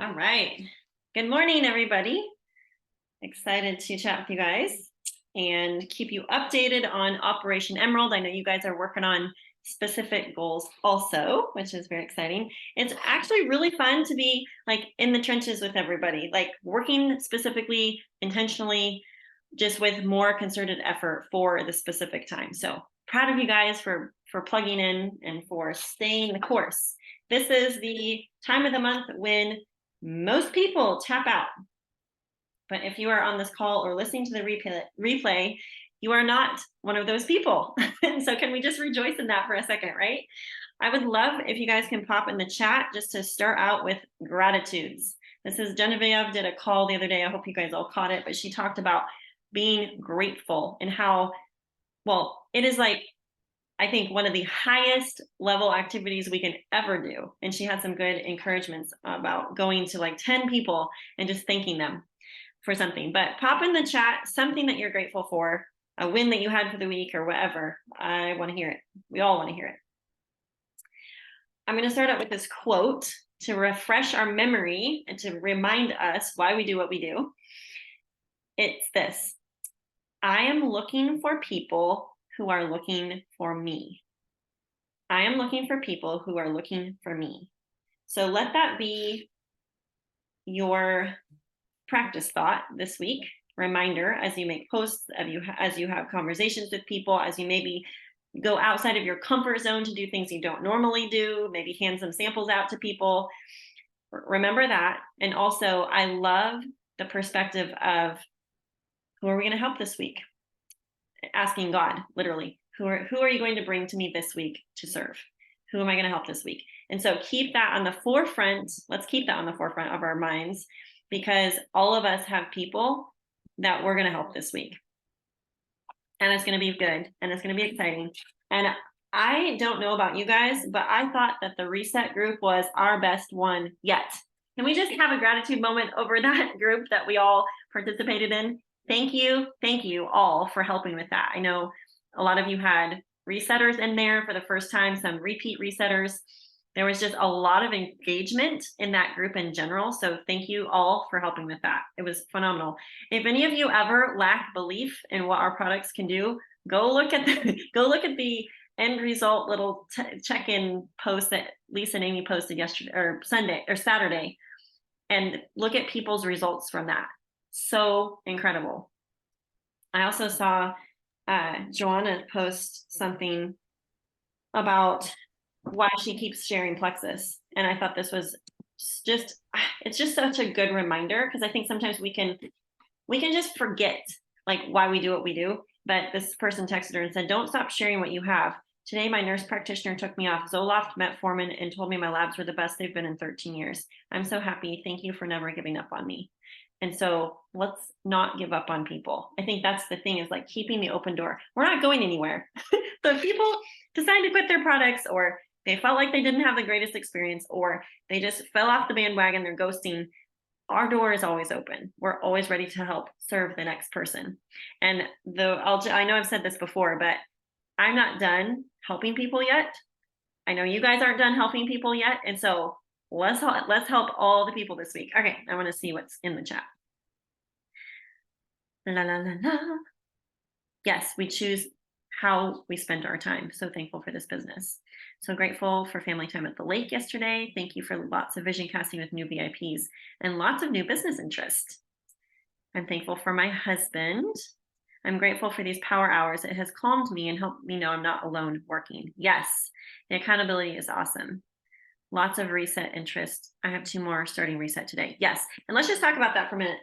All right. Good morning, everybody. Excited to chat with you guys and keep you updated on Operation Emerald. I know you guys are working on specific goals also, which is very exciting. It's actually really fun to be like in the trenches with everybody, like working specifically, intentionally, just with more concerted effort for the specific time. So proud of you guys for plugging in and for staying the course. This is the time of the month when most people tap out. But if you are on this call or listening to the replay, you are not one of those people. And so can we just rejoice in that for a second, right? I would love if you guys can pop in the chat just to start out with gratitudes. This is Genevieve did a call the other day. I hope you guys all caught it, but she talked about being grateful and how, well, it is like I think one of the highest level activities we can ever do. And she had some good encouragements about going to like 10 people and just thanking them for something. But pop in the chat something that you're grateful for, a win that you had for the week or whatever. I want to hear it. We all want to hear it. I'm going to start out with this quote to refresh our memory and to remind us why we do what we do. It's this: I am looking for people who are looking for me. I am looking for people who are looking for me. So let that be your practice thought this week. Reminder as you make posts, as you have conversations with people, as you maybe go outside of your comfort zone to do things you don't normally do, maybe hand some samples out to people. Remember that. And also, I love the perspective of who are we going to help this week? Asking God, literally, who are you going to bring to me this week to serve? Who am I going to help this week? And so keep that on the forefront. Let's keep that on the forefront of our minds, because all of us have people that we're going to help this week. And it's going to be good. And it's going to be exciting. And I don't know about you guys, but I thought that the reset group was our best one yet. Can we just have a gratitude moment over that group that we all participated in? Thank you. Thank you all for helping with that. I know a lot of you had resetters in there for the first time, some repeat resetters. There was just a lot of engagement in that group in general. So thank you all for helping with that. It was phenomenal. If any of you ever lack belief in what our products can do, go look at the end result little check-in post that Lisa and Amy posted yesterday or Sunday or Saturday, and look at people's results from that. So incredible. I also saw Joanna post something about why she keeps sharing Plexus. And I thought this was it's just such a good reminder, because I think sometimes we can just forget like why we do what we do. But this person texted her and said, don't stop sharing what you have. Today, my nurse practitioner took me off Zoloft, metformin, and told me my labs were the best they've been in 13 years. I'm so happy. Thank you for never giving up on me. And so let's not give up on people. I think that's the thing, is like keeping the open door. We're not going anywhere. So if people decide to quit their products, or they felt like they didn't have the greatest experience, or they just fell off the bandwagon, they're ghosting, our door is always open. We're always ready to help serve the next person. And I know I've said this before, but I'm not done helping people yet. I know you guys aren't done helping people yet. And so let's help all the people this week. Okay, I want to see what's in the chat. La, la, la, la. Yes, we choose how we spend our time. So thankful for this business. So grateful for family time at the lake yesterday. Thank you for lots of vision casting with new VIPs and lots of new business interest. I'm thankful for my husband. I'm grateful for these power hours. It has calmed me and helped me know I'm not alone working. Yes, the accountability is awesome. Lots of reset interest. I have 2 more starting reset today. Yes, and let's just talk about that for a minute.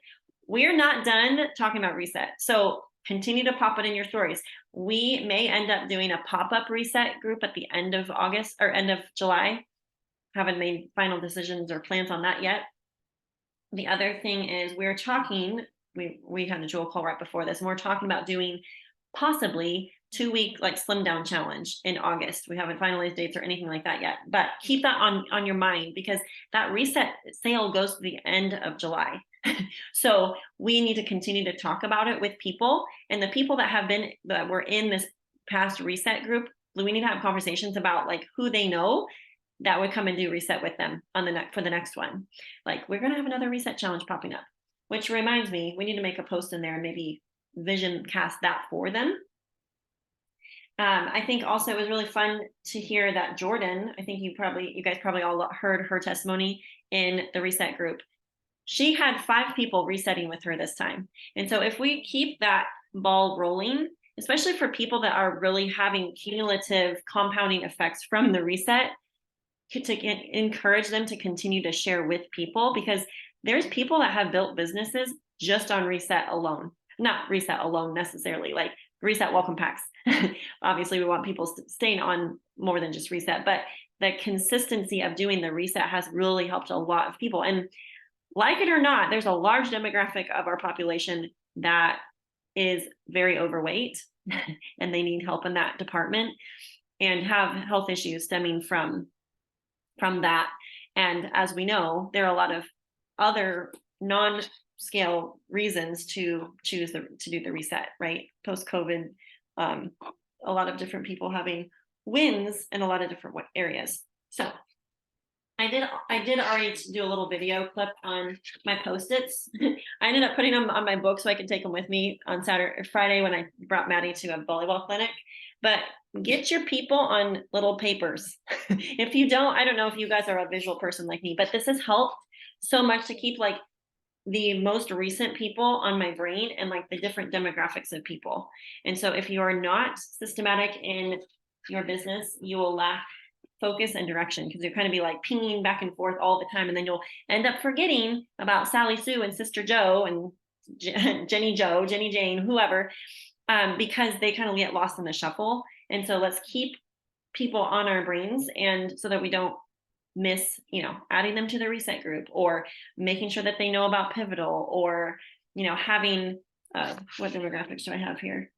We're not done talking about reset. So continue to pop it in your stories. We may end up doing a pop-up reset group at the end of August or end of July. Haven't made final decisions or plans on that yet. The other thing is we're talking, we had a Jewel call right before this, and we're talking about doing possibly 2-week like slim down challenge in August. We haven't finalized dates or anything like that yet, but keep that on your mind, because that reset sale goes to the end of July. So we need to continue to talk about it with people, and the people that were in this past reset group, we need to have conversations about like who they know that would come and do reset with them on for the next one. Like, we're going to have another reset challenge popping up, which reminds me, we need to make a post in there and maybe vision cast that for them. I think also it was really fun to hear that Jordan, I think you guys probably all heard her testimony in the reset group. She had 5 people resetting with her this time. And so if we keep that ball rolling, especially for people that are really having cumulative compounding effects from the reset, to encourage them to continue to share with people, because there's people that have built businesses just on reset alone. Not reset alone necessarily, like reset welcome packs. Obviously, we want people staying on more than just reset, but the consistency of doing the reset has really helped a lot of people. And like it or not, there's a large demographic of our population that is very overweight and they need help in that department and have health issues stemming from that. And as we know, there are a lot of other non-scale reasons to choose to do the reset, right? Post-COVID, a lot of different people having wins in a lot of different areas. So I did already do a little video clip on my Post-its. I ended up putting them on my book so I could take them with me on Friday when I brought Maddie to a volleyball clinic. But get your people on little papers. If you don't, I don't know if you guys are a visual person like me, but this has helped so much to keep like the most recent people on my brain and like the different demographics of people. And so if you are not systematic in your business, you will lack focus and direction, because you'll kind of be like pinging back and forth all the time, and then you'll end up forgetting about Sally Sue and Sister Joe and Jenny Jane, whoever, because they kind of get lost in the shuffle. And so let's keep people on our brains, and so that we don't miss, adding them to the reset group, or making sure that they know about Pivotal, or having what demographics do I have here?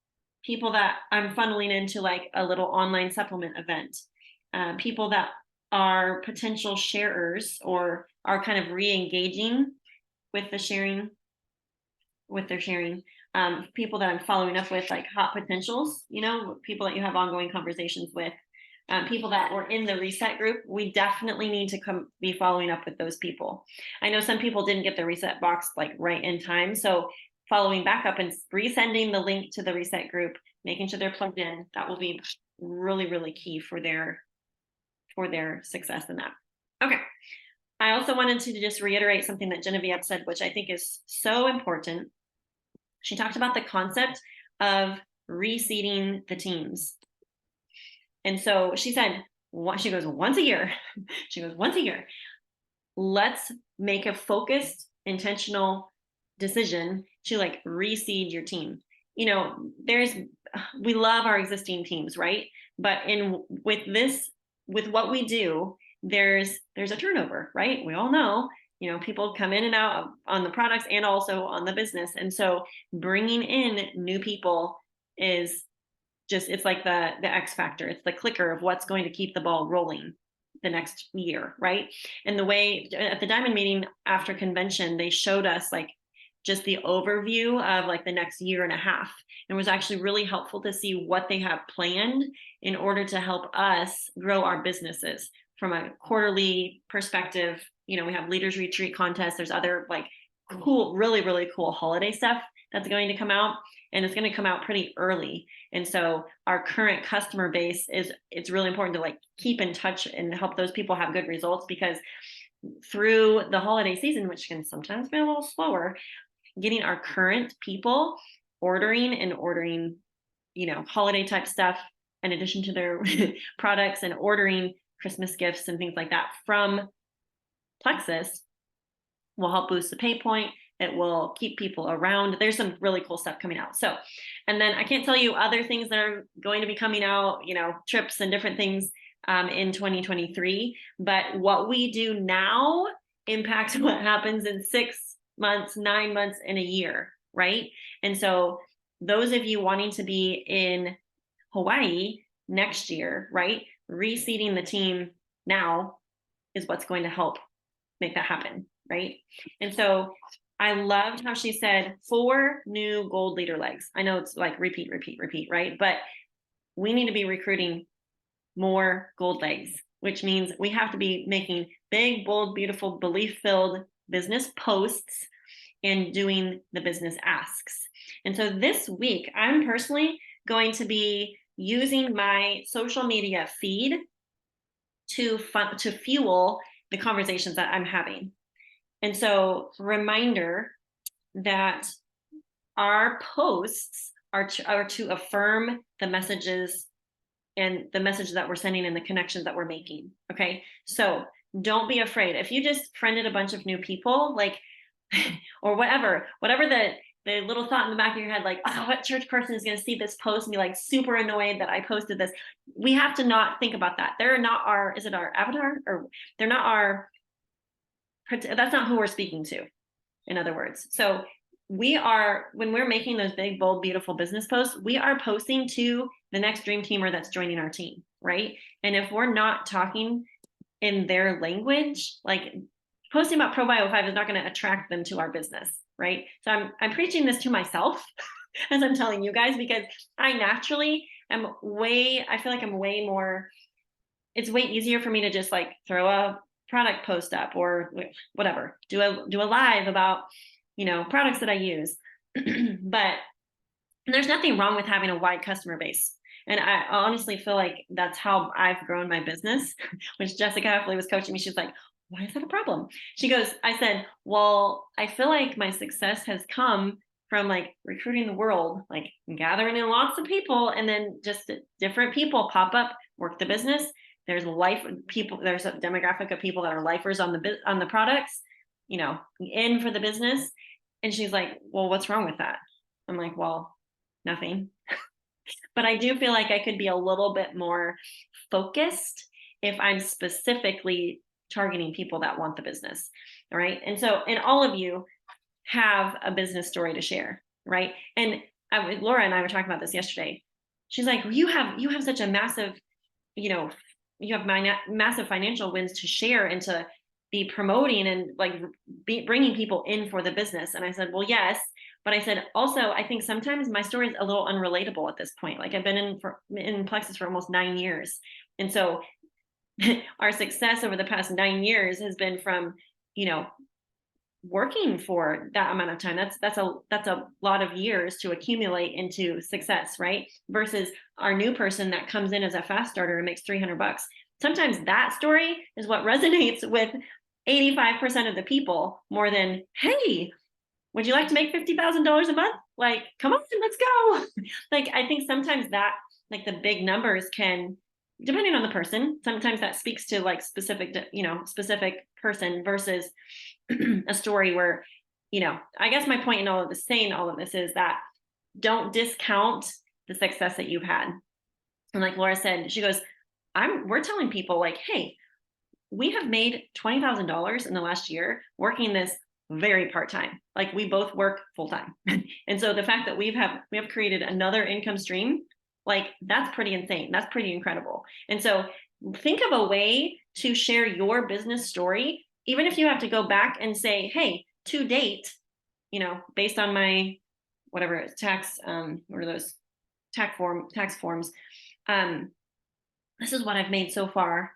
People that I'm funneling into like a little online supplement event. People that are potential sharers or are kind of re-engaging with their sharing. People that I'm following up with, like hot potentials, people that you have ongoing conversations with, people that were in the reset group. We definitely need to be following up with those people. I know some people didn't get the reset box like right in time, so following back up and resending the link to the reset group, making sure they're plugged in, that will be really, really key for their success in that. Okay. I also wanted to just reiterate something that Genevieve said, which I think is so important. She talked about the concept of reseeding the teams. And so she said, she goes, once a year, let's make a focused, intentional decision to like reseed your team. We love our existing teams, right? But with what we do, there's a turnover, right? We all know, people come in and out on the products and also on the business. And so bringing in new people is just, it's like the X factor. It's the clicker of what's going to keep the ball rolling the next year, right? And the way at the Diamond meeting after convention, they showed us like just the overview of like the next year and a half. And it was actually really helpful to see what they have planned in order to help us grow our businesses from a quarterly perspective. We have leaders retreat contests. There's other like cool, really, really cool holiday stuff that's going to come out, and it's going to come out pretty early. And so our current customer base it's really important to like keep in touch and help those people have good results, because through the holiday season, which can sometimes be a little slower, getting our current people ordering holiday type stuff in addition to their products, and ordering Christmas gifts and things like that from Plexus will help boost the pay point. It will keep people around. There's some really cool stuff coming out. So, and then I can't tell you other things that are going to be coming out, trips and different things in 2023. But what we do now impacts what happens in 6 months, 9 months, in a year, right? And so those of you wanting to be in Hawaii next year, right? Reseeding the team now is what's going to help make that happen, right? And so I loved how she said 4 new gold leader legs. I know it's like repeat, right? But we need to be recruiting more gold legs which means we have to be making big, bold, beautiful, belief-filled business posts and doing the business asks. And so this week, I'm personally going to be using my social media feed to fuel the conversations that I'm having. And so, reminder that our posts are to affirm the messages and the message that we're sending and the connections that we're making. Okay, so don't be afraid. If you just friended a bunch of new people, like, or whatever the little thought in the back of your head, like, oh, what church person is going to see this post and be like super annoyed that I posted this? We have to not think about that. They're not our, is it our avatar? Or they're not our, that's not who we're speaking to, in other words. So we are, when we're making those big, bold, beautiful business posts, we are posting to the next dream teamer that's joining our team, right? And if we're not talking in their language, like posting about ProBio 5 is not going to attract them to our business, right? So I'm preaching this to myself as I'm telling you guys, because I naturally am I feel like I'm way more, it's way easier for me to just like throw a product post up or whatever, do a live about, products that I use. But there's nothing wrong with having a wide customer base. And I honestly feel like that's how I've grown my business, which Jessica Heffley was coaching me. She's like, why is that a problem? She goes, I said, well, I feel like my success has come from like recruiting the world, like gathering in lots of people, and then just different people pop up, work the business. There's there's a demographic of people that are lifers on the products, in for the business. And she's like, well, what's wrong with that? I'm like, well, nothing. But I do feel like I could be a little bit more focused if I'm specifically targeting people that want the business. All right. And all of you have a business story to share, right? And Laura and I were talking about this yesterday. She's like, you have such a massive, you have massive financial wins to share and to be promoting and like bringing people in for the business. And I said, well, yes. But I said, also, I think sometimes my story is a little unrelatable at this point. Like I've been in Plexus for almost 9 years. And so our success over the past 9 years has been from, working for that amount of time. That's a lot of years to accumulate into success, right? Versus our new person that comes in as a fast starter and makes $300. Sometimes that story is what resonates with 85% of the people more than, hey, would you like to make $50,000 a month? Like, come on, let's go. Like, I think sometimes that, like the big numbers can, depending on the person, sometimes that speaks to like specific person versus a story where, I guess my point in all of this, saying all of this, is that don't discount the success that you've had. And like Laura said, she goes, we're telling people like, hey, we have made $20,000 in the last year working this very part-time. Like we both work full-time. And so the fact that we have created another income stream, like that's pretty insane. That's pretty incredible. And so think of a way to share your business story, even if you have to go back and say, hey, to date, based on my whatever tax, what are those tax forms, this is what I've made so far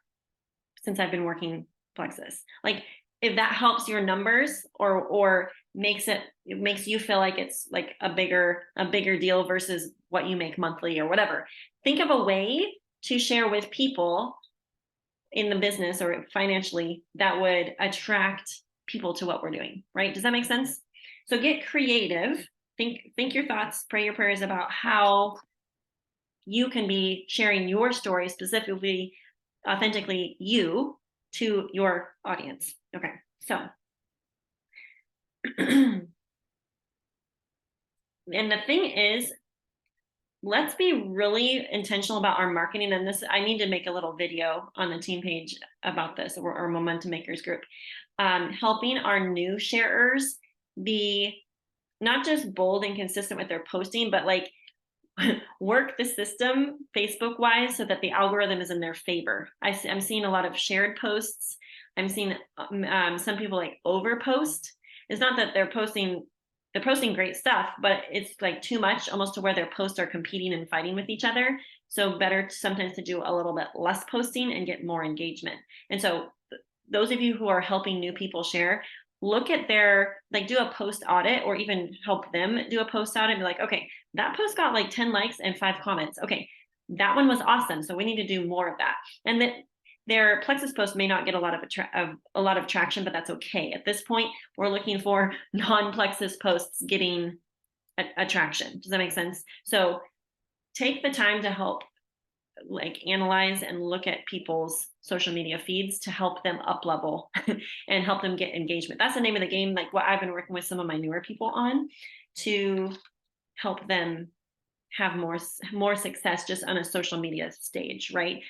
since I've been working Plexus. Like if that helps your numbers or makes you feel like it's like a bigger deal versus what you make monthly or whatever. Think of a way to share with people in the business or financially that would attract people to what we're doing, right? Does that make sense? So get creative. Think your thoughts, pray your prayers about how you can be sharing your story, specifically, authentically you, to your audience. Okay, so and the thing is, let's be really intentional about our marketing. And this, I need to make a little video on the team page about this, or our Momentum Makers group, helping our new sharers be not just bold and consistent with their posting, but like work the system Facebook wise so that the algorithm is in their favor. I'm seeing a lot of shared posts. I'm seeing some people like overpost. It's not that they're posting great stuff, but it's like too much, almost to where their posts are competing and fighting with each other. So better sometimes to do a little bit less posting and get more engagement. And so those of you who are helping new people share, look at their, like, do a post audit, or even help them do a post audit and be like, okay, that post got like 10 likes and 5 comments. Okay, that one was awesome. So we need to do more of that. And that their Plexus post may not get a lot of traction, but that's okay. At this point, we're looking for non-Plexus posts getting attraction. Does that make sense? So take the time to help, like, analyze and look at people's social media feeds to help them up level and help them get engagement. That's the name of the game, like what I've been working with some of my newer people on, to help them have more success just on a social media stage, right?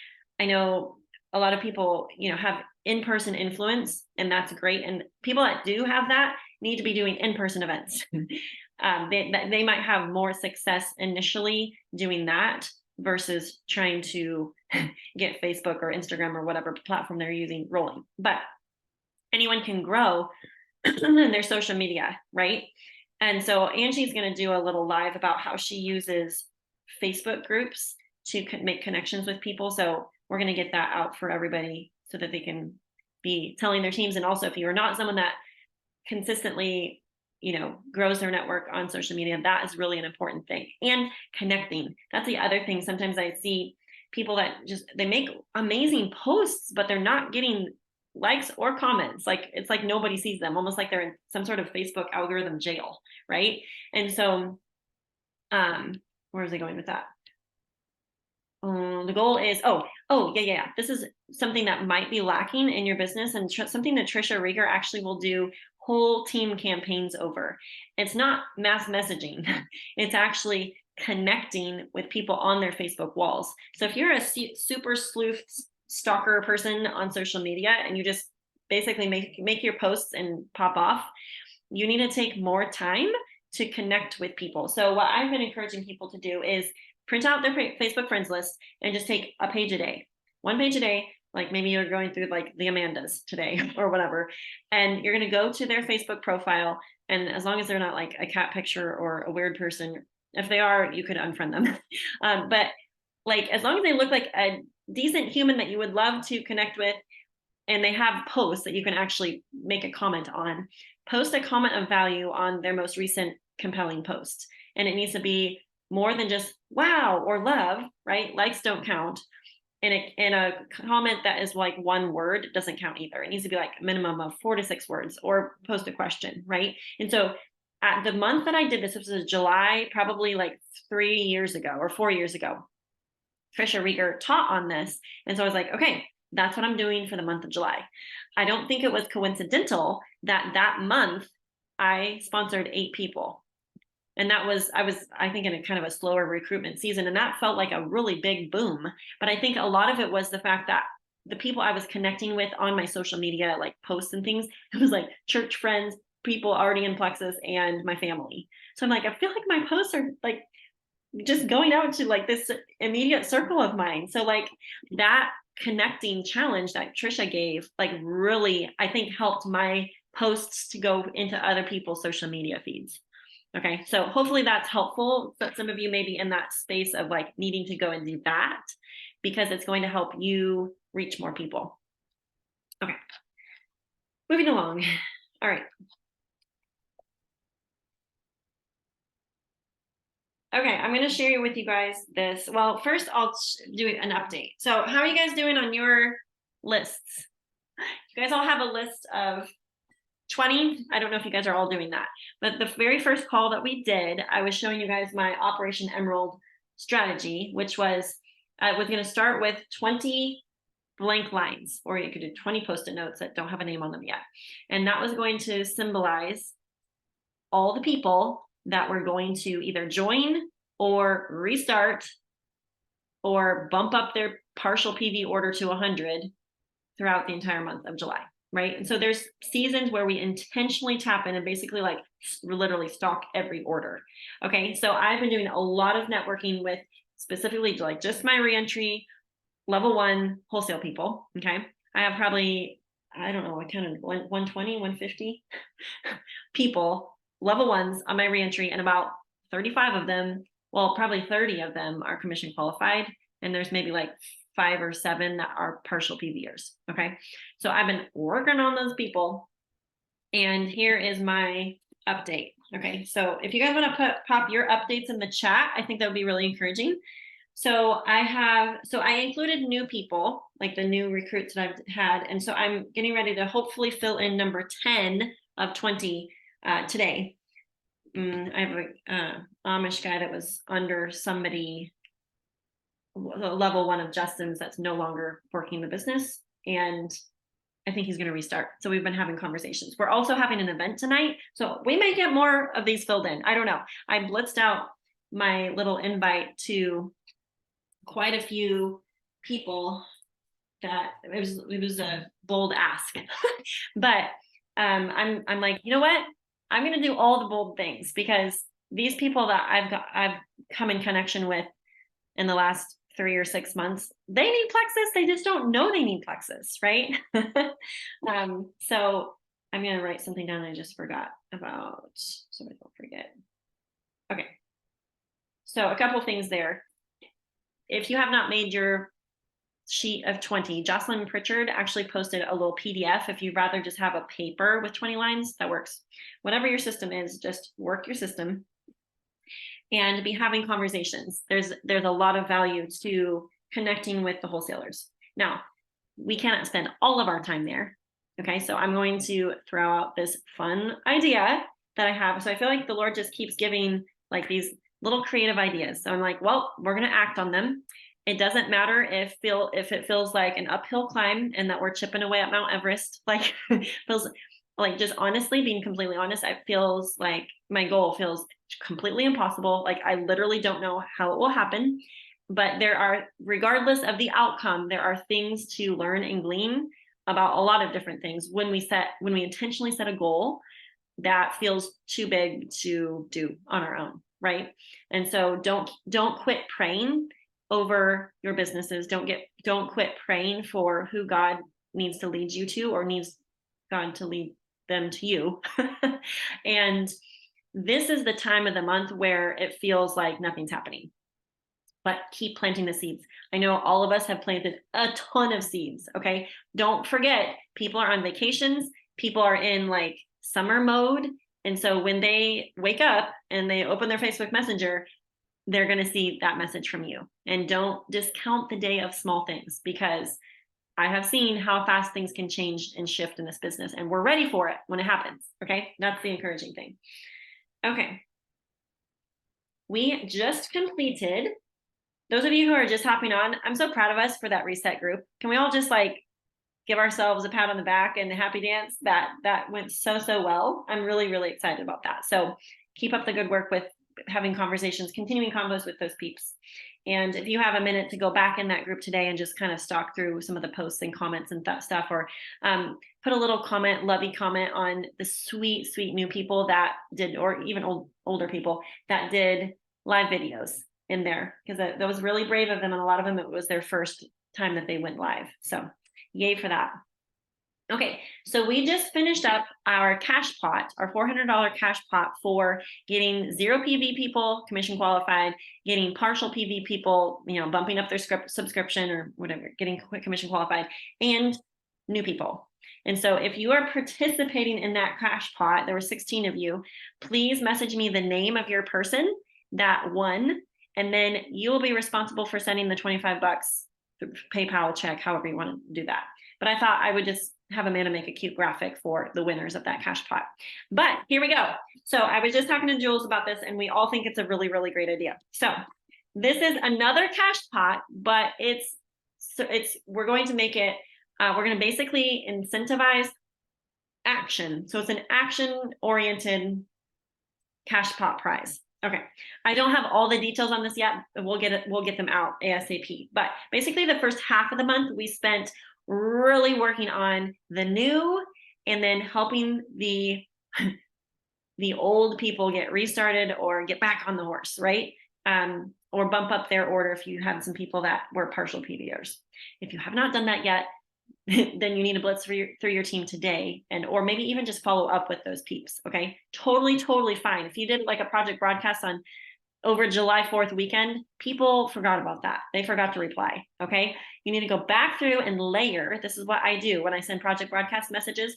I know a lot of people, have in-person influence, and that's great. And people that do have that need to be doing in-person events. They might have more success initially doing that versus trying to get Facebook or Instagram or whatever platform they're using rolling. But anyone can grow their social media, right? And so Angie's going to do a little live about how she uses Facebook groups to make connections with people. So we're going to get that out for everybody so that they can be telling their teams. And also, if you are not someone that consistently, grows their network on social media, that is really an important thing. And connecting, that's the other thing. Sometimes I see people that they make amazing posts, but they're not getting likes or comments. Like, it's like nobody sees them, almost like they're in some sort of Facebook algorithm jail, right? And so where is I going with that? The goal is, yeah. This is something that might be lacking in your business, and something that Trisha Rieger actually will do whole team campaigns over. It's not mass messaging. It's actually connecting with people on their Facebook walls. So if you're a super sleuth stalker person on social media and you just basically make your posts and pop off, you need to take more time to connect with people. So what I've been encouraging people to do is print out their Facebook friends list and just take a page a day, 1 page a day. Like, maybe you're going through like the Amandas today or whatever, and you're going to go to their Facebook profile. And as long as they're not like a cat picture or a weird person, if they are, you could unfriend them. But like, as long as they look like a decent human that you would love to connect with, and they have posts that you can actually make a comment on, post a comment of value on their most recent compelling post. And it needs to be more than just wow or love, right? Likes don't count. And a comment that is like 1 word doesn't count either. It needs to be like a minimum of 4 to 6 words, or post a question, right? And so at the month that I did this was July, probably like 3 years ago or 4 years ago, Trisha Rieger taught on this. And so I was like, okay, that's what I'm doing for the month of July. I don't think it was coincidental that month I sponsored 8 people. And I was, I think, in a kind of a slower recruitment season, and that felt like a really big boom. But I think a lot of it was the fact that the people I was connecting with on my social media, like posts and things, it was like church friends, people already in Plexus, and my family. So I'm like, I feel like my posts are like just going out to like this immediate circle of mine. So like that connecting challenge that Trisha gave, like, really, I think, helped my posts to go into other people's social media feeds. Okay, so hopefully that's helpful. But some of you may be in that space of like needing to go and do that, because it's going to help you reach more people. Okay, moving along. All right. Okay, I'm going to share with you guys this. Well, first I'll do an update. So how are you guys doing on your lists? You guys all have a list of 20. I don't know if you guys are all doing that, but the very first call that we did, I was showing you guys my Operation Emerald strategy, which was, I was going to start with 20 blank lines, or you could do 20 post-it notes that don't have a name on them yet. And that was going to symbolize all the people that were going to either join or restart or bump up their partial PV order to 100 throughout the entire month of July. Right. And so there's seasons where we intentionally tap in and basically like literally stalk every order. Okay. So I've been doing a lot of networking with specifically like just my reentry level 1 wholesale people. Okay. I have probably, I don't know, what kind of 120, 150 people, level 1s on my reentry, and about 35 of them, well, probably 30 of them are commission qualified. and there's maybe like 5 or 7 that are partial PVers. Okay, so I've been working on those people, and here is my update. Okay, so if you guys want to pop your updates in the chat, I think that would be really encouraging. So I included new people, like the new recruits that I've had, and so I'm getting ready to hopefully fill in number 10 of 20 today. I have a Amish guy that was under somebody, level 1 of Justin's, that's no longer working the business, and I think he's going to restart. So we've been having conversations. We're also having an event tonight, so we may get more of these filled in. I don't know. I blitzed out my little invite to quite a few people that it was a bold ask, but I'm like, you know what? I'm going to do all the bold things, because these people that I've come in connection with in the last 3 or 6 months, they need Plexus. They just don't know they need Plexus, right? So I'm going to write something down I just forgot about, so I don't forget. Okay. So a couple things there. If you have not made your sheet of 20, Jocelyn Pritchard actually posted a little PDF. If you'd rather just have a paper with 20 lines, that works. Whatever your system is, just work your system and be having conversations. There's a lot of value to connecting with the wholesalers. Now, we cannot spend all of our time there. Okay, so I'm going to throw out this fun idea that I have. So I feel like the Lord just keeps giving like these little creative ideas. So I'm like, well, we're going to act on them. It doesn't matter if it feels like an uphill climb and that we're chipping away at Mount Everest. Like feels like, just honestly, being completely honest, it feels like my goal feels completely impossible. Like I literally don't know how it will happen, but there are, regardless of the outcome, there are things to learn and glean about a lot of different things when we intentionally set a goal that feels too big to do on our own, right? And so don't quit praying over your businesses. Don't quit praying for who God needs to lead you to, or needs God to lead them to you. And this is the time of the month where it feels like nothing's happening, but keep planting the seeds. I know all of us have planted a ton of seeds. Okay, don't forget, people are on vacations, people are in like summer mode, and so when they wake up and they open their Facebook Messenger, they're going to see that message from you. And don't discount the day of small things, because I have seen how fast things can change and shift in this business, and we're ready for it when it happens. Okay, that's the encouraging thing. Okay, we just completed, those of you who are just hopping on, I'm so proud of us for that reset group. Can we all just like give ourselves a pat on the back and a happy dance? That went so well. I'm really excited about that. So keep up the good work with having conversations, continuing combos with those peeps. And if you have a minute to go back in that group today and just kind of stalk through some of the posts and comments and that stuff, or put a little comment, lovey comment on the sweet new people that did, or even older people that did live videos in there, because that was really brave of them, and a lot of them, it was their first time that they went live. So yay for that. Okay, so we just finished up our cash pot, our $400 cash pot for getting 0 PV people commission qualified, getting partial PV people, bumping up their subscription or whatever, getting commission qualified, and new people. And so if you are participating in that cash pot, there were 16 of you, please message me the name of your person that won, and then you will be responsible for sending the $25 PayPal check, however you want to do that. But I thought I would just have Amanda make a cute graphic for the winners of that cash pot. But here we go. So I was just talking to Jules about this, and we all think it's a really great idea. So this is another cash pot, but we're going to make it, we're going to basically incentivize action. So it's an action-oriented cash pot prize. Okay, I don't have all the details on this yet. We'll get them out ASAP. But basically, the first half of the month we spent really working on the new, and then helping the old people get restarted or get back on the horse, right? Or bump up their order if you have some people that were partial PVers. If you have not done that yet, then you need to blitz through your team today, or maybe even just follow up with those peeps. Okay, totally fine. If you did like a project broadcast on over July 4th weekend, people forgot about that. They forgot to reply, okay? You need to go back through and layer. This is what I do when I send project broadcast messages.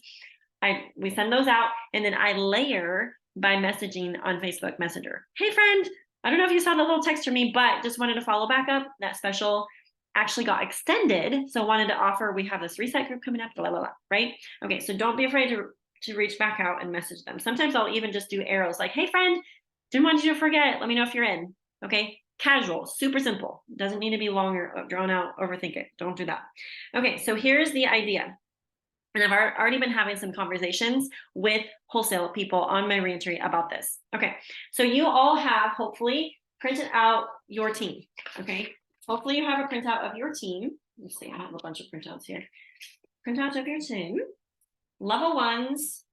We send those out, and then I layer by messaging on Facebook Messenger. Hey friend, I don't know if you saw the little text from me, but just wanted to follow back up. That special actually got extended, so wanted to offer, we have this reset group coming up, blah, blah, blah, right? Okay, so don't be afraid to reach back out and message them. Sometimes I'll even just do arrows like, hey friend, didn't want you to forget, let me know if you're in, okay? Casual, super simple. Doesn't need to be long or drawn out, overthink it. Don't do that. Okay, so here's the idea. And I've already been having some conversations with wholesale people on my reentry about this. Okay, so you all have hopefully printed out your team, okay? Hopefully you have a printout of your team. Let's see, I have a bunch of printouts here. Printouts of your team, level ones,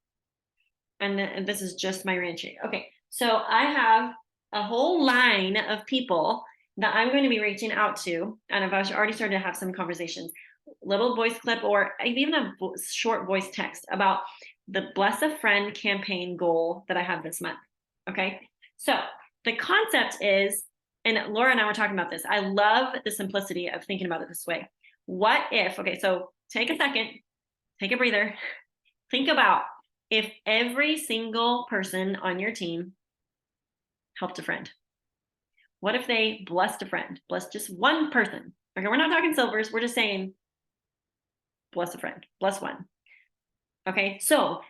and this is just my reentry. Okay, so I have a whole line of people that I'm going to be reaching out to, and I've already started to have some conversations. Little voice clip or even a short voice text about the Bless a Friend campaign goal that I have this month. Okay, so the concept is, and Laura and I were talking about this, I love the simplicity of thinking about it this way. What if, okay, so take a second, take a breather, think about if every single person on your team helped a friend. What if they blessed a friend, blessed just one person? Okay, we're not talking silvers, we're just saying bless a friend, bless one. Okay, so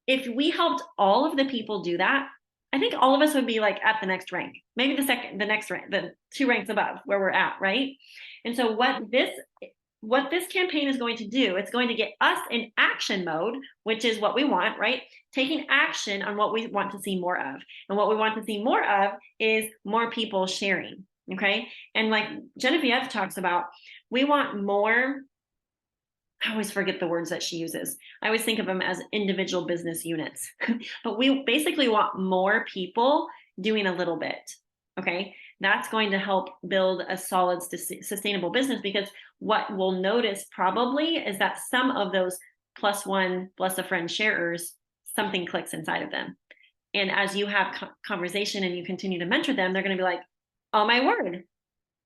if we helped all of the people do that, I think all of us would be like at the next rank, maybe the next rank, the 2 ranks above where we're at, right? And so what this campaign is going to do, it's going to get us in action mode, which is what we want, right? Taking action on what we want to see more of. And what we want to see more of is more people sharing, okay? And like Genevieve talks about, we want more, I always forget the words that she uses. I always think of them as individual business units, but we basically want more people doing a little bit, okay? That's going to help build a solid, sustainable business, because what we'll notice probably is that some of those +1 bless a friend sharers, something clicks inside of them. And as you have conversation and you continue to mentor them, they're going to be like, oh my word,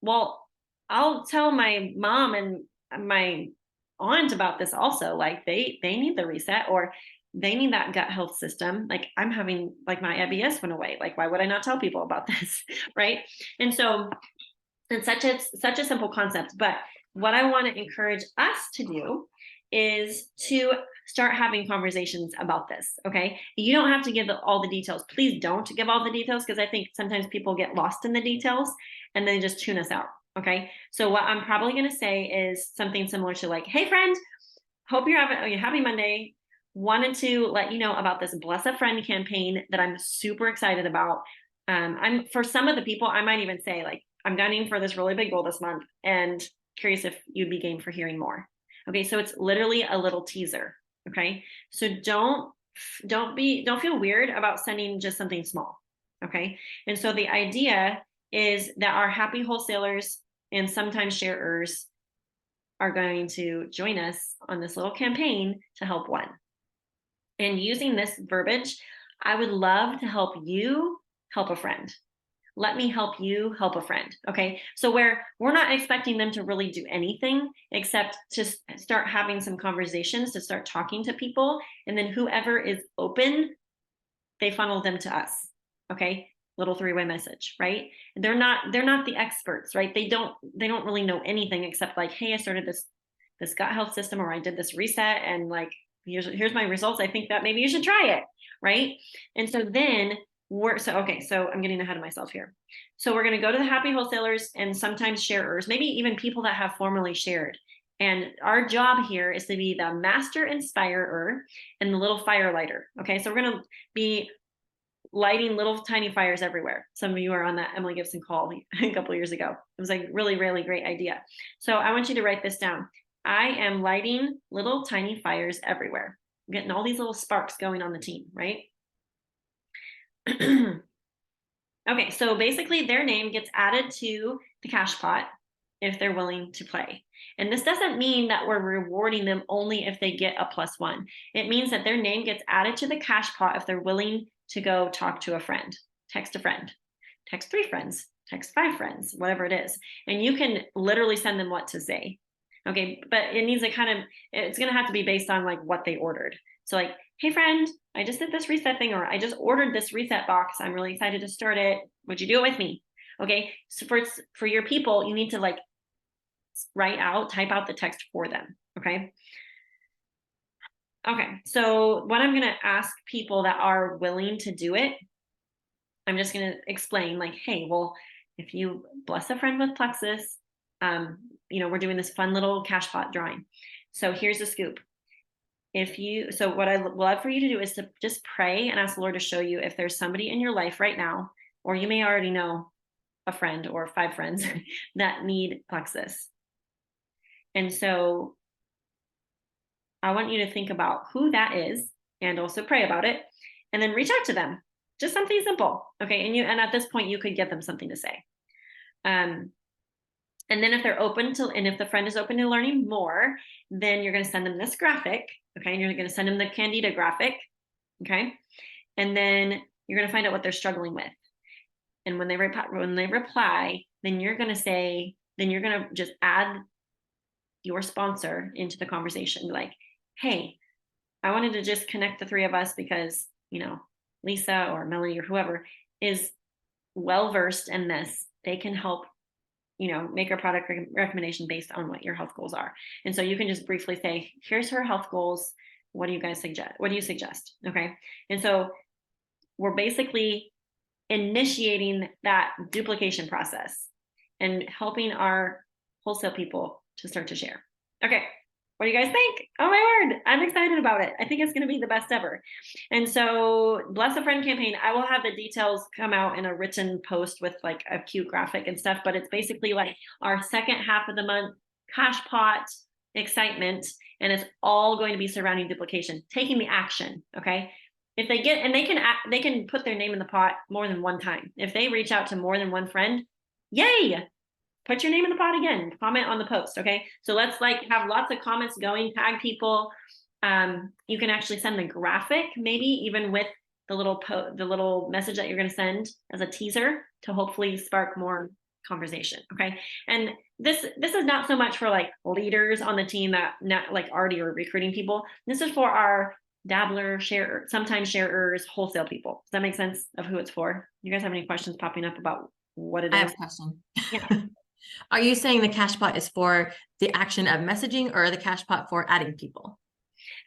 well, I'll tell my mom and my aunt about this also, like they need the reset, or they need that gut health system. Like I'm having, like my IBS went away. Like, why would I not tell people about this? Right. And so it's such a simple concept, but what I want to encourage us to do is to start having conversations about this. Okay, you don't have to give all the details. Please don't give all the details, because I think sometimes people get lost in the details and then just tune us out. Okay, so what I'm probably going to say is something similar to like, hey friend, hope you're having a happy Monday. Wanted to let you know about this Bless a Friend campaign that I'm super excited about. I'm, for some of the people, I might even say like, I'm gunning for this really big goal this month and curious if you'd be game for hearing more. Okay, so it's literally a little teaser. Okay, so don't feel weird about sending just something small. Okay, and so the idea is that our happy wholesalers and sometimes sharers are going to join us on this little campaign to help one. And using this verbiage, I would love to help you help a friend. Let me help you help a friend. Okay, so where we're not expecting them to really do anything except to start having some conversations, to start talking to people, and then whoever is open, they funnel them to us. Okay, little 3-way message, right? They're not the experts, right? They don't really know anything except like, hey, I started this gut health system, or I did this reset, and like here's my results. I think that maybe you should try it, right? And so then so I'm getting ahead of myself here. So we're going to go to the happy wholesalers and sometimes sharers, maybe even people that have formerly shared. And our job here is to be the master inspirer and the little fire lighter. Okay, so we're going to be lighting little tiny fires everywhere. Some of you are on that Emily Gibson call a couple of years ago. It was like really, really great idea. So I want you to write this down. I am lighting little tiny fires everywhere. I'm getting all these little sparks going on the team, right? Okay, so basically their name gets added to the cash pot if they're willing to play. And this doesn't mean that we're rewarding them only if they get a +1. It means that their name gets added to the cash pot if they're willing to go talk to a friend, text a friend, text 3 friends, text 5 friends, whatever it is. And you can literally send them what to say. Okay. But it needs to it's going to have to be based on like what they ordered. So like, hey friend, I just did this reset thing, or I just ordered this reset box. I'm really excited to start it. Would you do it with me? Okay. So for your people, you need to like type out the text for them. Okay. Okay. So what I'm going to ask people that are willing to do it, I'm just going to explain like, hey, well, if you bless a friend with Plexus, we're doing this fun little cash pot drawing. So here's the scoop. So what I would love for you to do is to just pray and ask the Lord to show you if there's somebody in your life right now, or you may already know a friend or 5 friends that need Plexus. And so I want you to think about who that is and also pray about it, and then reach out to them. Just something simple. Okay. And at this point you could give them something to say. And then if the friend is open to learning more, then you're going to send them this graphic. Okay. And you're going to send them the Candida graphic. Okay. And then you're going to find out what they're struggling with. And when they reply, then you're going to just add your sponsor into the conversation. Like, hey, I wanted to just connect the 3 of us because, Lisa or Melanie or whoever is well-versed in this. They can help, make a product recommendation based on what your health goals are. And so you can just briefly say, here's her health goals. What do you guys suggest? What do you suggest? Okay. And so we're basically initiating that duplication process and helping our wholesale people to start to share. Okay. What do you guys think? Oh my word. I'm excited about it. I think it's going to be the best ever. And so Bless a Friend campaign, I will have the details come out in a written post with like a cute graphic and stuff, but it's basically like our second half of the month cash pot excitement. And it's all going to be surrounding duplication, taking the action. Okay. If they get, and they can put their name in the pot more than one time. If they reach out to more than one friend, yay, put your name in the pot again, comment on the post. Okay. So let's have lots of comments going, tag people. You can actually send the graphic, maybe even with the little message that you're going to send as a teaser to hopefully spark more conversation. Okay. And this is not so much for like leaders on the team that already are recruiting people. This is for our dabbler, sometimes sharers, wholesale people. Does that make sense of who it's for? You guys have any questions popping up about what it is? I have a question. Yeah. Are you saying the cash pot is for the action of messaging, or the cash pot for adding people?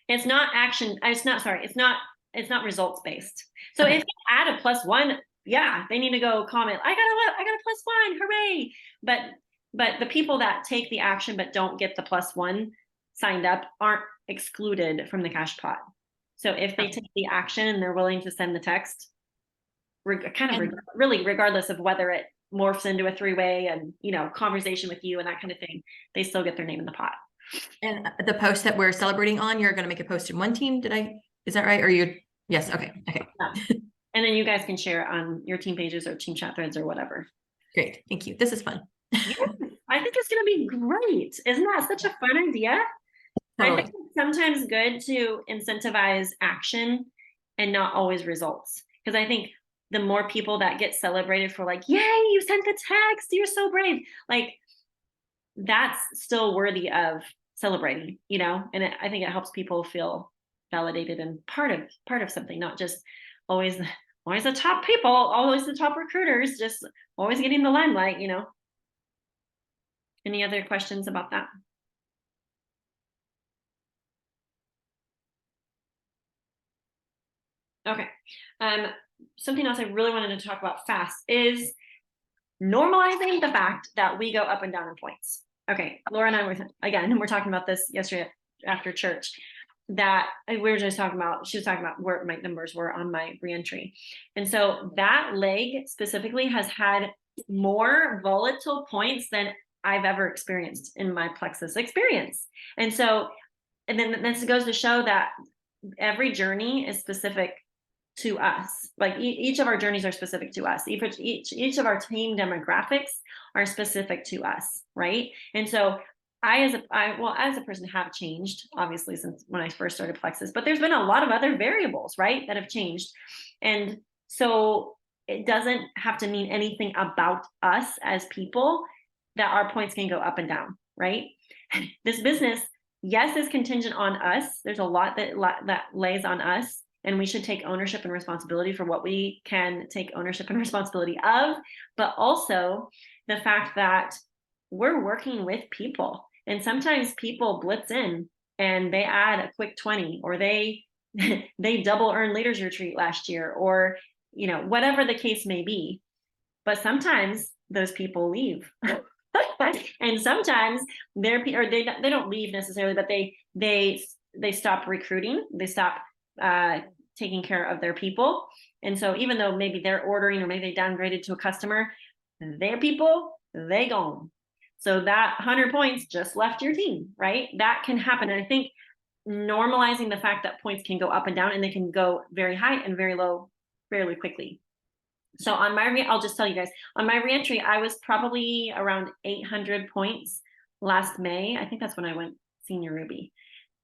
It's not action. It's not results based. So if you add a +1, yeah, they need to go comment, I got a +1, hooray. But the people that take the action but don't get the +1 signed up aren't excluded from the cash pot. So if they take the action and they're willing to send the text, really regardless of whether it morphs into a 3-way and conversation with you and that kind of thing, they still get their name in the pot. And the post that we're celebrating on, you're going to make a post in one team. Is that right? Or yes. Okay. Yeah. And then you guys can share on your team pages or team chat threads or whatever. Great. Thank you. This is fun. Yeah, I think it's going to be great. Isn't that such a fun idea? Totally. I think it's sometimes good to incentivize action and not always results. Because I think the more people that get celebrated for like, yay, you sent the text, you're so brave. Like, that's still worthy of celebrating, and I think it helps people feel validated and part of something, not just always the top people, always the top recruiters, just always getting the limelight, Any other questions about that? Okay. Something else I really wanted to talk about fast is normalizing the fact that we go up and down in points. Okay, Laura and I we're talking about this yesterday after church, that we were just talking about, she was talking about where my numbers were on my reentry. And so that leg specifically has had more volatile points than I've ever experienced in my Plexus experience. And then this goes to show that every journey is specific to us. Like each of our journeys are specific to us. Each of our team demographics are specific to us, right? And so I as a person have changed, obviously, since when I first started Plexus, but there's been a lot of other variables, right, that have changed. And so it doesn't have to mean anything about us as people that our points can go up and down, right? This business, yes, is contingent on us. There's a lot that lays on us, and we should take ownership and responsibility for what we can take ownership and responsibility of, but also the fact that we're working with people, and sometimes people blitz in and they add a quick 20, or they they double earn leaders retreat last year, or whatever the case may be. But sometimes those people leave. And sometimes they don't leave necessarily, but they stop recruiting, they stop taking care of their people. And so even though maybe they're ordering, or maybe they downgraded to a customer, their people, they gone. So that 100 points just left your team, right? That can happen. And I think normalizing the fact that points can go up and down, and they can go very high and very low fairly quickly. So on I'll just tell you guys, on my reentry, I was probably around 800 points last May. I think that's when I went Senior Ruby.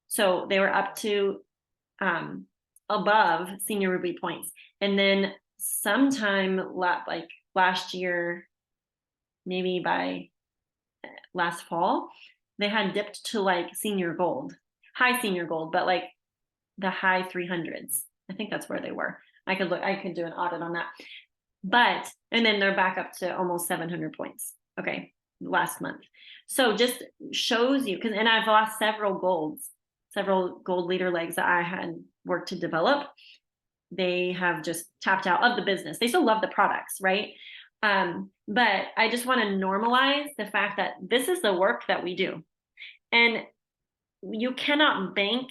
So they were up to above Senior Ruby points. And then sometime like last year, maybe by last fall, they had dipped to like Senior Gold, high Senior Gold, but like the high 300s. I think that's where they were. I could do an audit on that. And then they're back up to almost 700 points. Okay, last month. So just shows you, and I've lost several gold leader legs that I had worked to develop. They have just tapped out of the business. They still love the products, right? But I just want to normalize the fact that this is the work that we do. And you cannot bank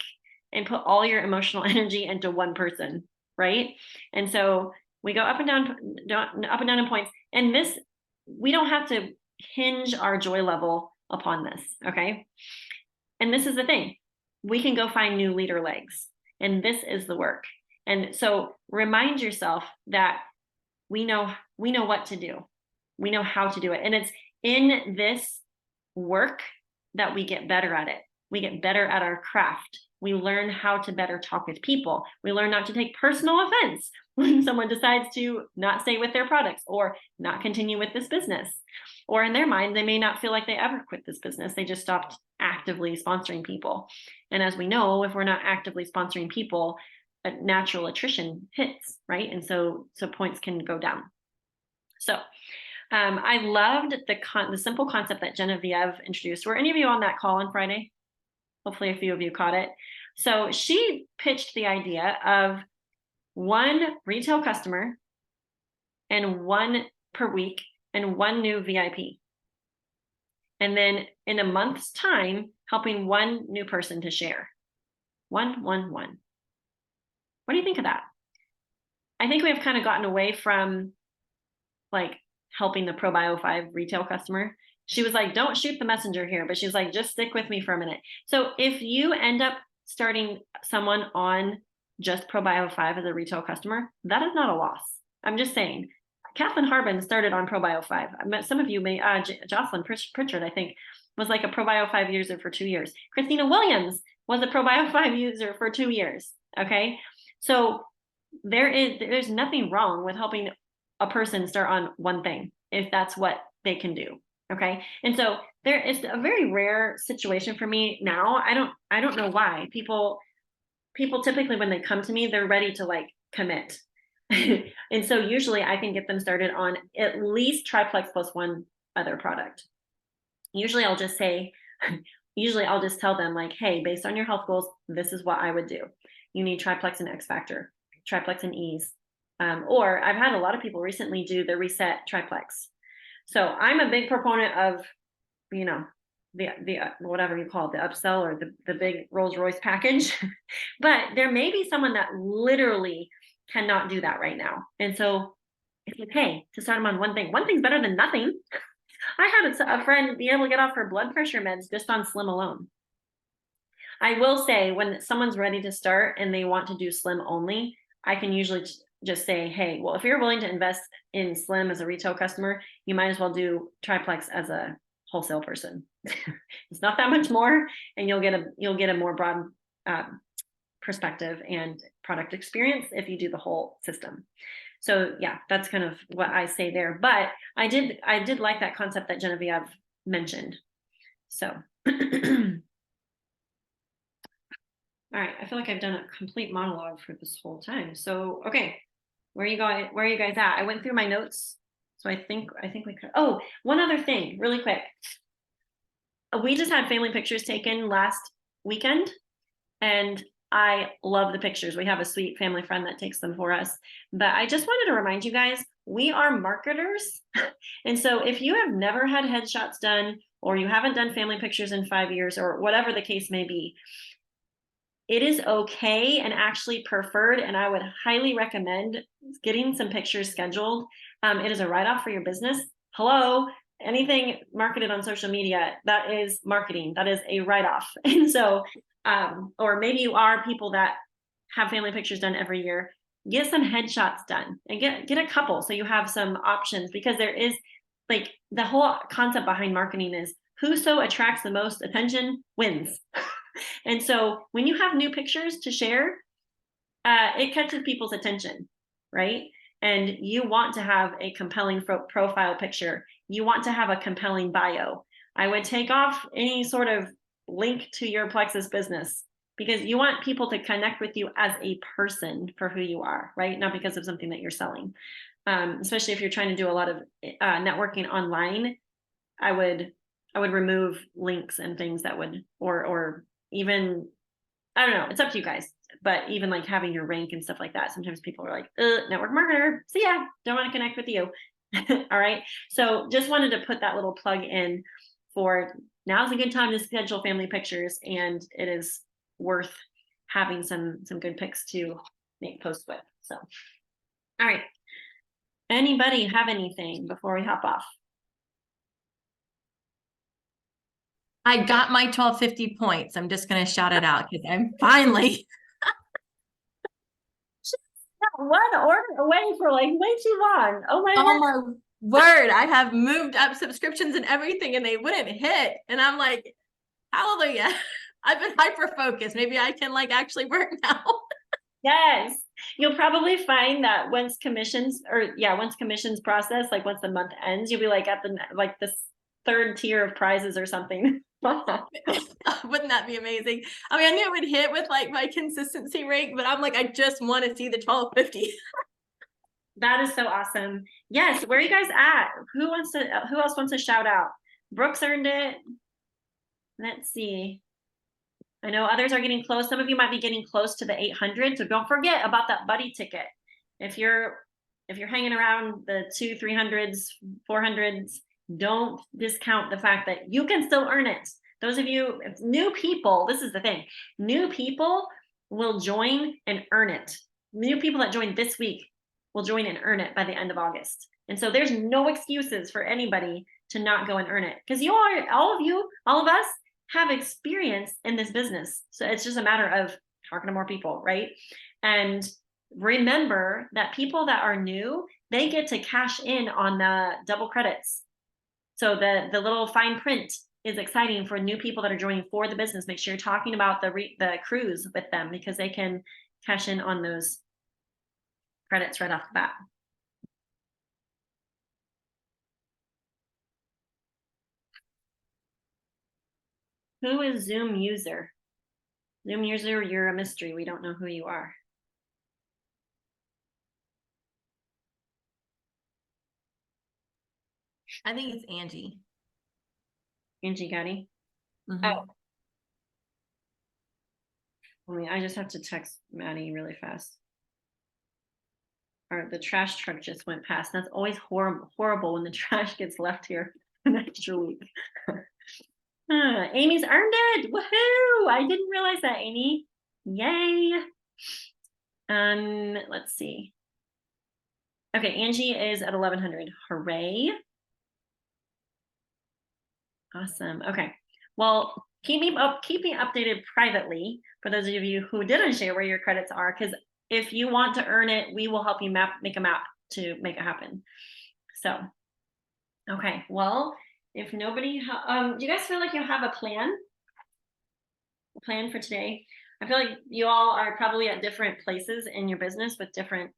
and put all your emotional energy into one person, right? And so we go up and down in points. And we don't have to hinge our joy level upon this, okay? And this is the thing. We can go find new leader legs. And this is the work. And so remind yourself that we know what to do. We know how to do it. And it's in this work that we get better at it. We get better at our craft. We learn how to better talk with people. We learn not to take personal offense when someone decides to not stay with their products or not continue with this business. Or in their mind, they may not feel like they ever quit this business. They just stopped actively sponsoring people. And as we know, if we're not actively sponsoring people, a natural attrition hits, right? And so points can go down. So I loved the simple concept that Genevieve introduced. Were any of you on that call on Friday? Hopefully a few of you caught it. So she pitched the idea of one retail customer and one per week and one new VIP. And then in a month's time, helping one new person to share. One. What do you think of that? I think we have kind of gotten away from like helping the ProBio 5 retail customer. She was like, don't shoot the messenger here, but she's like, just stick with me for a minute. So if you end up starting someone on just ProBio 5 as a retail customer, that is not a loss. I'm just saying. Kathleen Harbin started on ProBio 5. I met some of you may, Jocelyn Pritchard, I think, was like a ProBio 5 user for 2 years. Christina Williams was a ProBio 5 user for 2 years. Okay. So there's nothing wrong with helping a person start on one thing if that's what they can do. Okay. And so it's a very rare situation for me now. I don't know why people typically when they come to me, they're ready to like commit. And so usually I can get them started on at least triplex plus one other product. Usually I'll just tell them like, hey, based on your health goals, this is what I would do. You need triplex and X Factor, triplex and ease. Or I've had a lot of people recently do the reset triplex. So I'm a big proponent of, the whatever you call it, the upsell or the big Rolls Royce package. But there may be someone that literally cannot do that right now. And so it's okay to start them on one thing. One thing's better than nothing. I had a friend be able to get off her blood pressure meds just on Slim alone. I will say when someone's ready to start and they want to do Slim only, I can usually just say, hey, well, if you're willing to invest in Slim as a retail customer, you might as well do triplex as a wholesale person. It's not that much more, and you'll get a more broad perspective and product experience if you do the whole system. So yeah, that's kind of what I say there. But I did like that concept that Genevieve mentioned. So all right, I feel like I've done a complete monologue for this whole time. So okay, where are you guys at? I went through my notes. So I think we could. Oh, one other thing, really quick. We just had family pictures taken last weekend, and I love the pictures. We have a sweet family friend that takes them for us. But I just wanted to remind you guys, we are marketers. And so if you have never had headshots done, or you haven't done family pictures in 5 years, or whatever the case may be, it is okay and actually preferred, and I would highly recommend getting some pictures scheduled. It is a write-off for your business. Hello, anything marketed on social media, that is marketing, that is a write-off. And so, or maybe you are people that have family pictures done every year, get some headshots done and get a couple so you have some options, because there is, like, the whole concept behind marketing is whoso attracts the most attention wins. And so when you have new pictures to share, it catches people's attention, right? And you want to have a compelling profile picture. You want to have a compelling bio. I would take off any sort of link to your Plexus business, because you want people to connect with you as a person for who you are, right? Not because of something that you're selling. Especially if you're trying to do a lot of networking online, I would remove links and things that would, or even, I don't know, it's up to you guys. But even like having your rank and stuff like that, sometimes people are like, network marketer, see ya, don't want to connect with you. All right. So just wanted to put that little plug in for now's a good time to schedule family pictures, and it is worth having some good pics to make posts with. So, all right. Anybody have anything before we hop off? I got my 1250 points. I'm just going to shout it out because I'm finally one order away for like way too long. Oh my word. I have moved up subscriptions and everything and they wouldn't hit. And I'm like, hallelujah. I've been hyper focused. Maybe I can like actually work now. Yes. You'll probably find that once commissions process, like once the month ends, you'll be like at the third tier of prizes or something. Wouldn't that be amazing? I mean, I knew it would hit with like my consistency rate, but I'm like, I just want to see the 1250. That is so awesome. Yes. Where are you guys at? Who else wants to shout out? Brooks earned it. Let's see. I know others are getting close. Some of you might be getting close to the 800. So don't forget about that buddy ticket. If you're hanging around the 200s, 300s, 400s, don't discount the fact that you can still earn it. Those of you, new people, this is the thing. New people will join and earn it. New people that join this week will join and earn it by the end of August. And so there's no excuses for anybody to not go and earn it, because all of us have experience in this business. So it's just a matter of talking to more people, right? And remember that people that are new, they get to cash in on the double credits. So the little fine print is exciting for new people that are joining for the business. Make sure you're talking about the cruise with them, because they can cash in on those credits right off the bat. Who is Zoom user? Zoom user, you're a mystery. We don't know who you are. I think it's Angie. Angie Gotti. Mm-hmm. Oh. I just have to text Maddie really fast. Or the trash truck just went past. That's always horrible when the trash gets left here an extra week. Amy's earned it. Woohoo! I didn't realize that, Amy. Yay. Let's see. Okay, Angie is at 1100. Hooray. Awesome. Okay. Well, keep me updated privately for those of you who didn't share where your credits are, because if you want to earn it, we will help you make a map to make it happen. So, okay. Well, if nobody, do you guys feel like you have a plan for today? I feel like you all are probably at different places in your business with different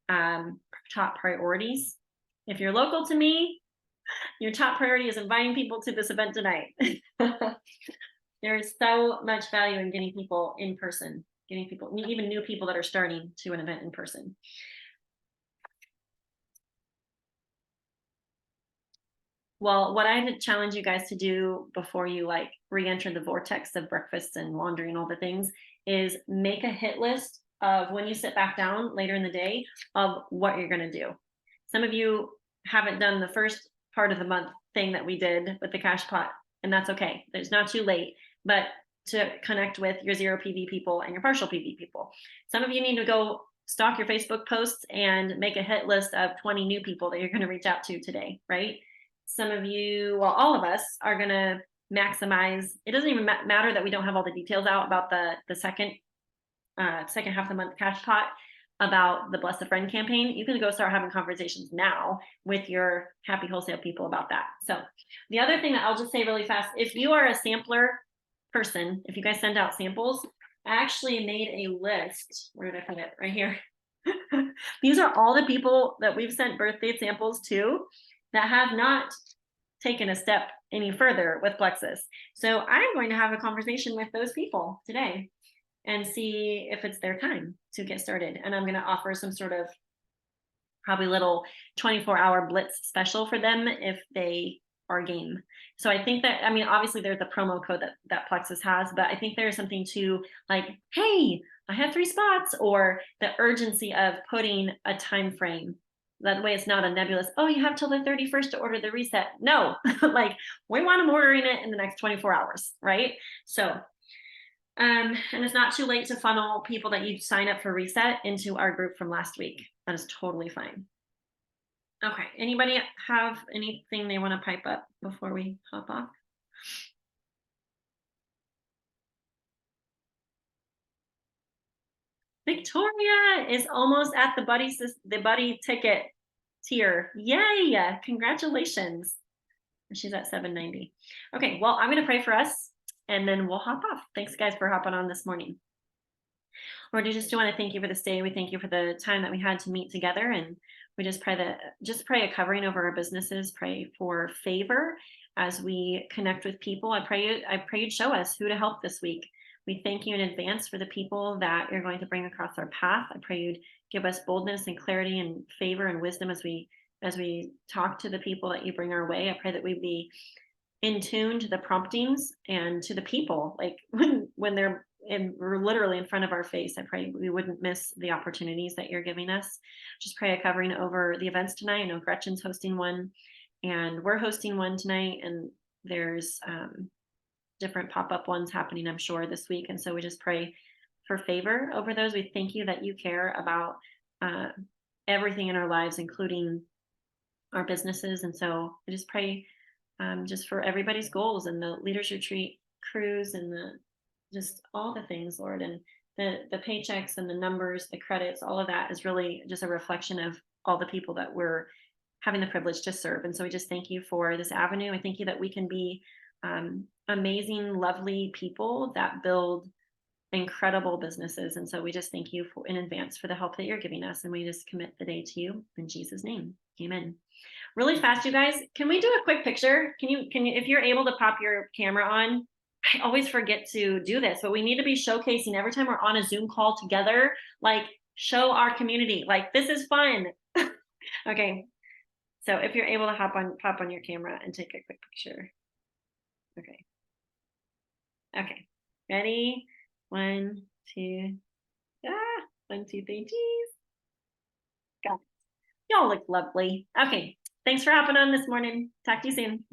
top priorities. If you're local to me, your top priority is inviting people to this event tonight. There is so much value in getting people in person, getting people, even new people that are starting to an event in person. Well, what I had to challenge you guys to do before you like re-enter the vortex of breakfast and laundry and all the things is make a hit list of when you sit back down later in the day of what you're going to do. Some of you haven't done the first part of the month thing that we did with the cash pot, and that's okay. It's not too late, but to connect with your zero PV people and your partial PV people. Some of you need to go stalk your Facebook posts and make a hit list of 20 new people that you're going to reach out to today, right? Some of you, well, all of us are going to maximize. It doesn't even matter that we don't have all the details out about the second half of the month cash pot about the Bless a Friend campaign. You can go start having conversations now with your happy wholesale people about that. So the other thing that I'll just say really fast, if you are a sampler person, if you guys send out samples, I actually made a list. Where did I put it? Right here. These are all the people that we've sent birthday samples to that have not taken a step any further with Plexus. So I'm going to have a conversation with those people today and see if it's their time to get started. And I'm going to offer some sort of probably little 24-hour blitz special for them if they are game. So I think that, I mean, obviously there's the promo code that Plexus has, but I think there's something to like, hey, I have 3 spots, or the urgency of putting a time frame. That way it's not a nebulous, oh, you have till the 31st to order the reset. No, like we want them ordering it in the next 24 hours, right? So, and it's not too late to funnel people that you sign up for reset into our group from last week. That is totally fine. Okay, anybody have anything they want to pipe up before we hop off? Victoria is almost at the buddy ticket tier. Yay! Congratulations. She's at 790. Okay, well, I'm going to pray for us and then we'll hop off. Thanks, guys, for hopping on this morning. Lord, we just want to thank you for this day. We thank you for the time that we had to meet together, and we just pray a covering over our businesses. Pray for favor as we connect with people. I pray you'd show us who to help this week. We thank you in advance for the people that you're going to bring across our path. I pray you'd give us boldness and clarity and favor and wisdom as we talk to the people that you bring our way. I pray that we be in tune to the promptings and to the people, like when they're literally in front of our face. I pray we wouldn't miss the opportunities that you're giving us. Just pray a covering over the events tonight. I know Gretchen's hosting one and we're hosting one tonight, and there's different pop-up ones happening, I'm sure, this week. And so we just pray for favor over those. We thank you that you care about everything in our lives, including our businesses. And so I just pray just for everybody's goals and the Leaders Retreat cruise and just all the things, Lord, and the paychecks and the numbers, the credits, all of that is really just a reflection of all the people that we're having the privilege to serve. And so we just thank you for this avenue. I thank you that we can be amazing, lovely people that build incredible businesses. And so we just thank you in advance for the help that you're giving us. And we just commit the day to you in Jesus' name. Amen. Really fast, you guys, can we do a quick picture? Can you, if you're able to pop your camera on? I always forget to do this, but we need to be showcasing every time we're on a Zoom call together, like show our community, like this is fun. Okay. So if you're able to pop on your camera and take a quick picture. Okay. Okay. Ready? 1, 2. 1, 2, 3. Cheese. Got it. Y'all look lovely. Okay. Thanks for hopping on this morning. Talk to you soon.